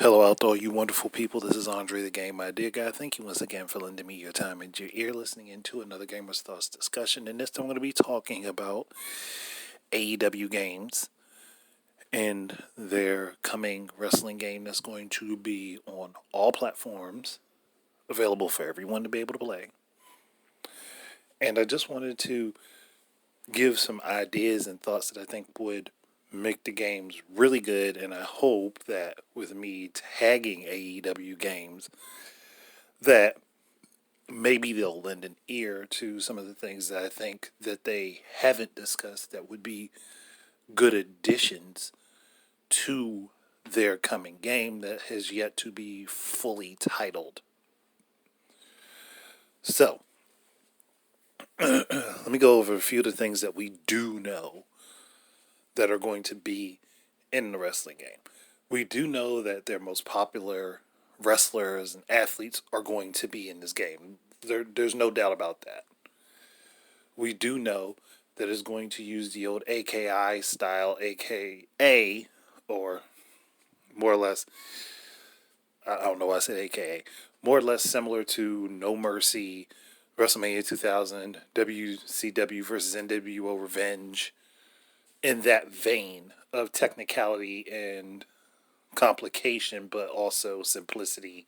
Hello out there, you wonderful people. This is Andre the Game Idea Guy. Thank you once again for lending me your time and your ear listening into another Gamer's Thoughts discussion. And this time I'm going to be talking about AEW games and their coming wrestling game that's going to be on all platforms, available for everyone to be able to play. And I just wanted to give some ideas and thoughts that I think would make the games really good, and I hope that with me tagging AEW games that maybe they'll lend an ear to some of the things that I think that they haven't discussed that would be good additions to their coming game that has yet to be fully titled. So, let me go over a few of the things that we do know that are going to be in the wrestling game. We do know that their most popular wrestlers and athletes are going to be in this game. There's no doubt about that. We do know that it's going to use the old AKI style, AKA, or more or less, I don't know why I said AKA, more or less similar to No Mercy, WrestleMania 2000, WCW versus NWO Revenge, in that vein of technicality and complication, but also simplicity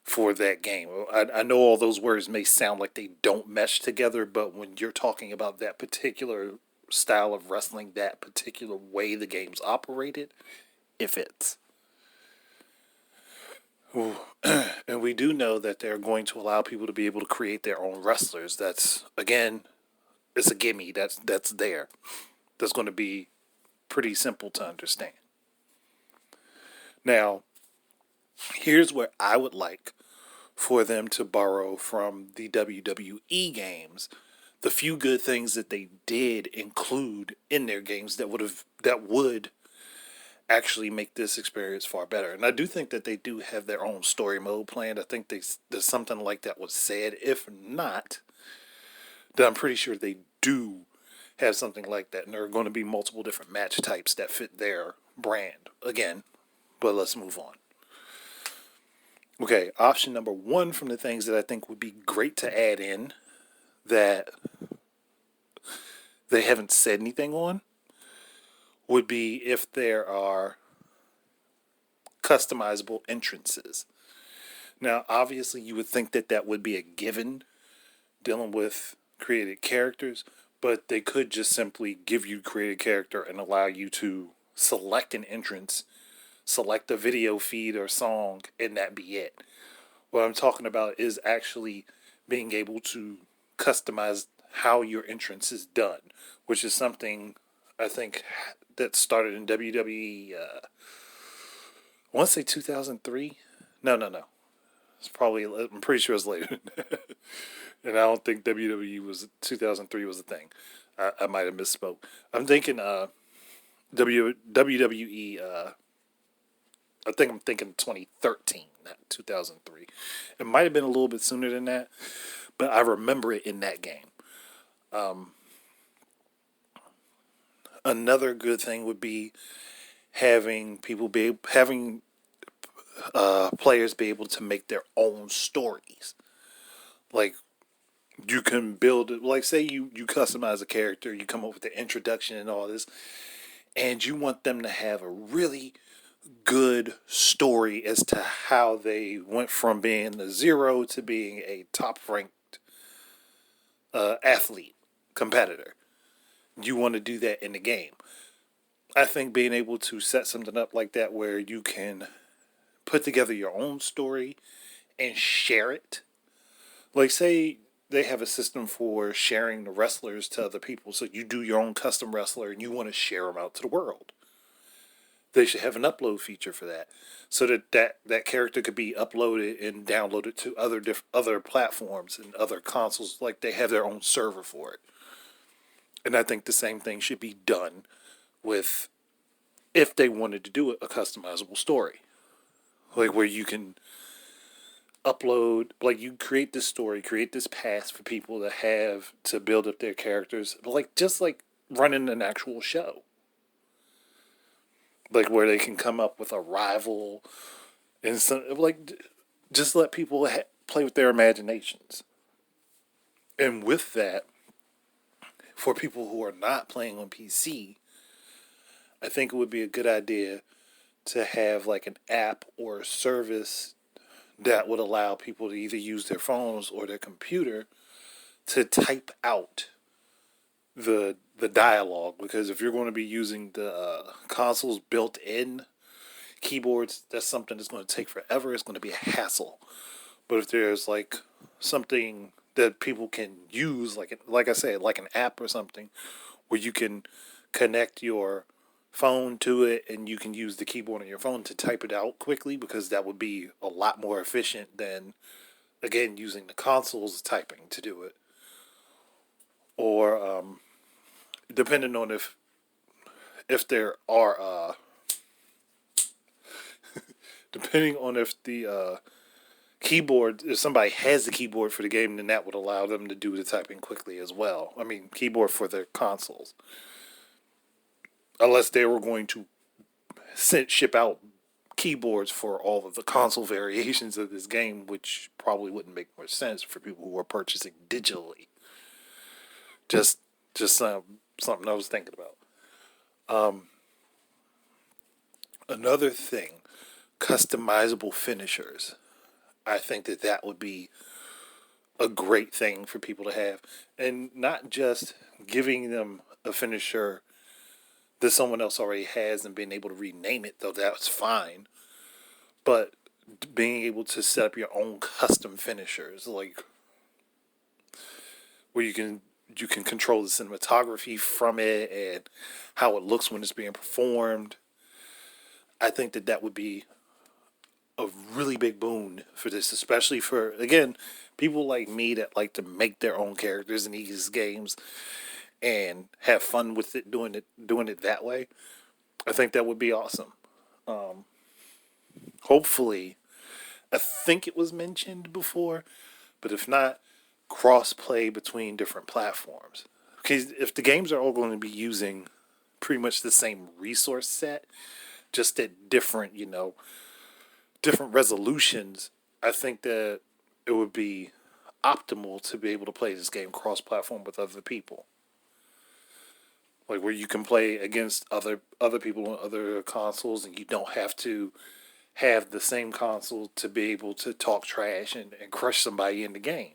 for that game. I know all those words may sound like they don't mesh together, but when you're talking about that particular style of wrestling, that particular way the game's operated, it fits. And we do know that they're going to allow people to be able to create their own wrestlers. That's, again, it's a gimme. That's there. That's going to be pretty simple to understand. Now, here's where I would like for them to borrow from the WWE games the few good things that they did include in their games that would actually make this experience far better. And I do think that they do have their own story mode planned. I think there's something like that was said. If not, then I'm pretty sure they do have something like that, and there are going to be multiple different match types that fit their brand again. But let's move on. Okay, option number one from the things that I think would be great to add in that they haven't said anything on would be if there are customizable entrances. Now, obviously, you would think that that would be a given dealing with created characters, but they could just simply give you created character and allow you to select an entrance, select a video feed or song, and that be it. What I'm talking about is actually being able to customize how your entrance is done, which is something I think that started in WWE. I want to say 2003. No. It's probably. I'm pretty sure it's later. And I don't think WWE was 2003 was a thing. I might have misspoke. I'm thinking WWE. I think I'm thinking 2013, not 2003. It might have been a little bit sooner than that, but I remember it in that game. Another good thing would be having players be able to make their own stories. Like, you can build it, like, say you customize a character, you come up with the introduction and all this, and you want them to have a really good story as to how they went from being a zero to being a top ranked athlete, competitor. You want to do that in the game. I think being able to set something up like that where you can put together your own story and share it. Like, say they have a system for sharing the wrestlers to other people. So you do your own custom wrestler and you want to share them out to the world. They should have an upload feature for that, so that character could be uploaded and downloaded to other platforms and other consoles. Like, they have their own server for it. And I think the same thing should be done with, if they wanted to do a customizable story, like where you can upload, like, you create this story, create this path for people to have to build up their characters, like just like running an actual show. like where they can come up with a rival and some, like, just let people play with their imaginations. And with that, for people who are not playing on PC, I think it would be a good idea to have like an app or a service that would allow people to either use their phones or their computer to type out the dialogue. Because if you're going to be using the console's built-in keyboards, that's something that's going to take forever. It's going to be a hassle. But if there's like something that people can use, like I said, like an app or something, where you can connect your phone to it and you can use the keyboard on your phone to type it out quickly, because that would be a lot more efficient than, again, using the console's typing to do it. Or depending on if there are depending on if the keyboard, if somebody has the keyboard for the game, then that would allow them to do the typing quickly as well. I mean, keyboard for their consoles. Unless they were going to ship out keyboards for all of the console variations of this game, which probably wouldn't make much sense for people who are purchasing digitally. Just something I was thinking about. Another thing, customizable finishers. I think that would be a great thing for people to have, and not just giving them a finisher that someone else already has and being able to rename it, though that's fine, but being able to set up your own custom finishers, like where you can control the cinematography from it and how it looks when it's being performed. I think that would be a really big boon for this, especially for, again, people like me that like to make their own characters in these games and have fun with it, doing it that way. I think that would be awesome. Hopefully, I think it was mentioned before, but if not, cross play between different platforms. Because if the games are all going to be using pretty much the same resource set, just at different, different resolutions, I think that it would be optimal to be able to play this game cross platform with other people. Like where you can play against other people on other consoles, and you don't have to have the same console to be able to talk trash and crush somebody in the game.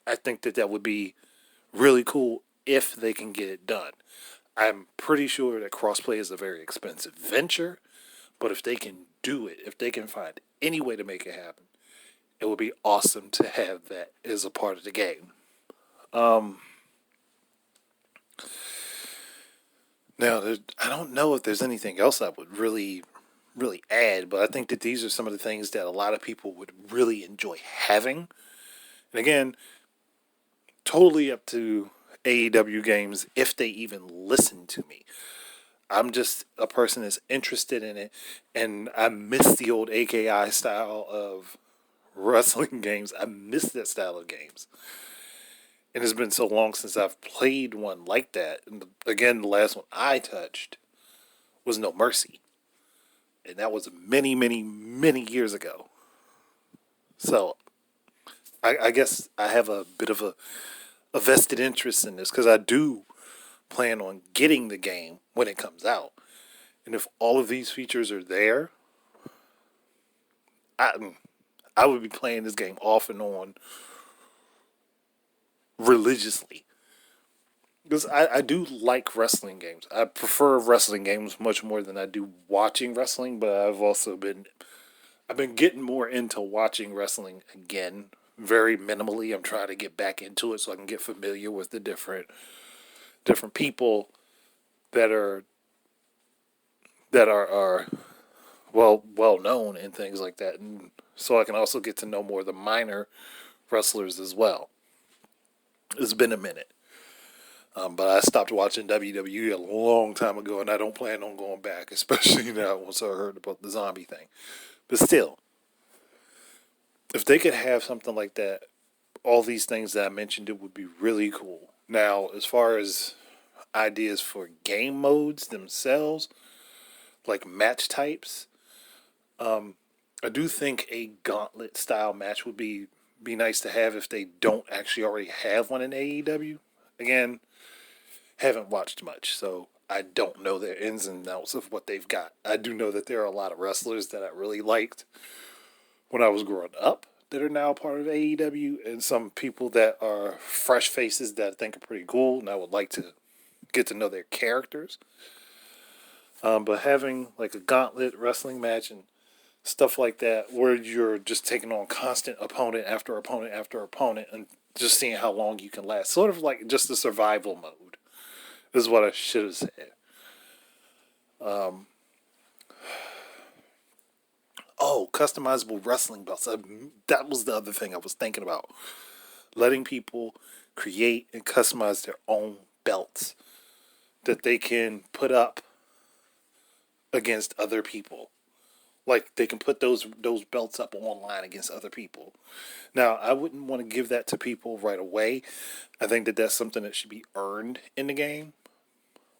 I think that would be really cool if they can get it done. I'm pretty sure that crossplay is a very expensive venture, but if they can do it, if they can find any way to make it happen, it would be awesome to have that as a part of the game. Now, I don't know if there's anything else I would really add, but I think that these are some of the things that a lot of people would really enjoy having. And again, totally up to AEW games if they even listen to me. I'm just a person that's interested in it, and I miss the old AKI style of wrestling games. I miss that style of games. And it's been so long since I've played one like that. And again, the last one I touched was No Mercy. And that was many, many, many years ago. So I guess I have a bit of a vested interest in this, because I do plan on getting the game when it comes out. And if all of these features are there, I, I would be playing this game off and on religiously. Because I do like wrestling games. I prefer wrestling games much more than I do watching wrestling, but I've been getting more into watching wrestling again, very minimally. I'm trying to get back into it so I can get familiar with the different people that are well known and things like that, and so I can also get to know more of the minor wrestlers as well. It's been a minute, but I stopped watching WWE a long time ago, and I don't plan on going back, especially now once I heard about the zombie thing. But still, if they could have something like that, all these things that I mentioned, it would be really cool. Now, as far as ideas for game modes themselves, like match types. I do think a gauntlet style match would be nice to have if they don't actually already have one in AEW. Again, haven't watched much, so I don't know their ins and outs of what they've got. I do know that there are a lot of wrestlers that I really liked when I was growing up that are now part of AEW, and some people that are fresh faces that I think are pretty cool, and I would like to get to know their characters. But having like a gauntlet wrestling match and stuff like that, where you're just taking on constant opponent after opponent after opponent, and just seeing how long you can last, sort of like just the survival mode, is what I should have said. Oh, customizable wrestling belts. That was the other thing I was thinking about. Letting people create and customize their own belts that they can put up against other people. Like they can put those belts up online against other people. Now, I wouldn't want to give that to people right away. I think that that's something that should be earned in the game.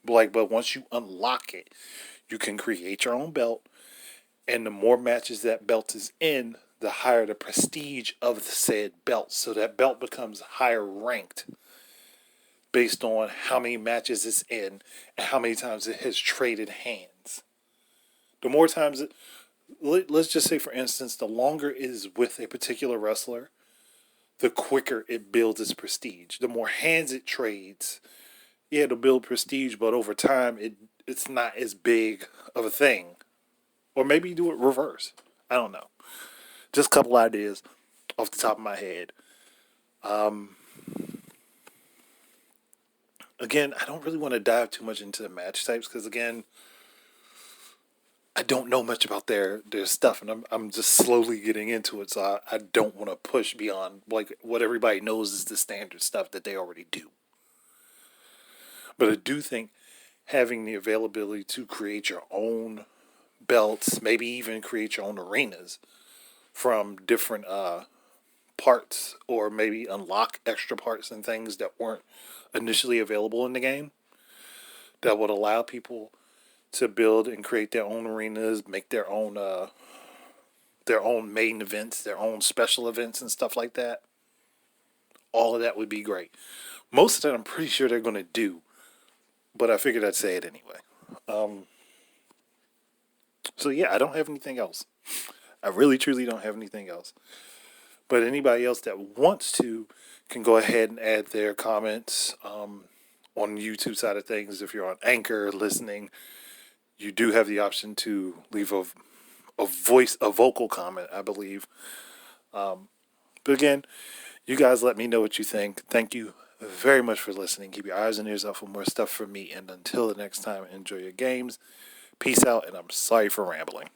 But once you unlock it, you can create your own belt, and the more matches that belt is in, the higher the prestige of the said belt. So that belt becomes higher ranked based on how many matches it's in and how many times it has traded hands. The more times let's just say, for instance, the longer it is with a particular wrestler, the quicker it builds its prestige. The more hands it trades, yeah, it'll build prestige, but over time, it's not as big of a thing. Or maybe you do it reverse. I don't know. Just a couple ideas off the top of my head. Again, I don't really want to dive too much into the match types because, again, I don't know much about their stuff, and I'm just slowly getting into it. So I don't want to push beyond like what everybody knows is the standard stuff that they already do. But I do think having the availability to create your own belts, maybe even create your own arenas from different parts, or maybe unlock extra parts and things that weren't initially available in the game, that would allow people to build and create their own arenas, make their own main events, their own special events and stuff like that. All of that would be great. Most of that I'm pretty sure they're going to do, but I figured I'd say it anyway. So yeah, I don't have anything else. I really truly don't have anything else. But anybody else that wants to can go ahead and add their comments on the YouTube side of things. If you're on Anchor listening, you do have the option to leave a vocal comment, I believe. But again, you guys let me know what you think. Thank you very much for listening. Keep your eyes and ears out for more stuff from me. And until the next time, enjoy your games. Peace out, and I'm sorry for rambling.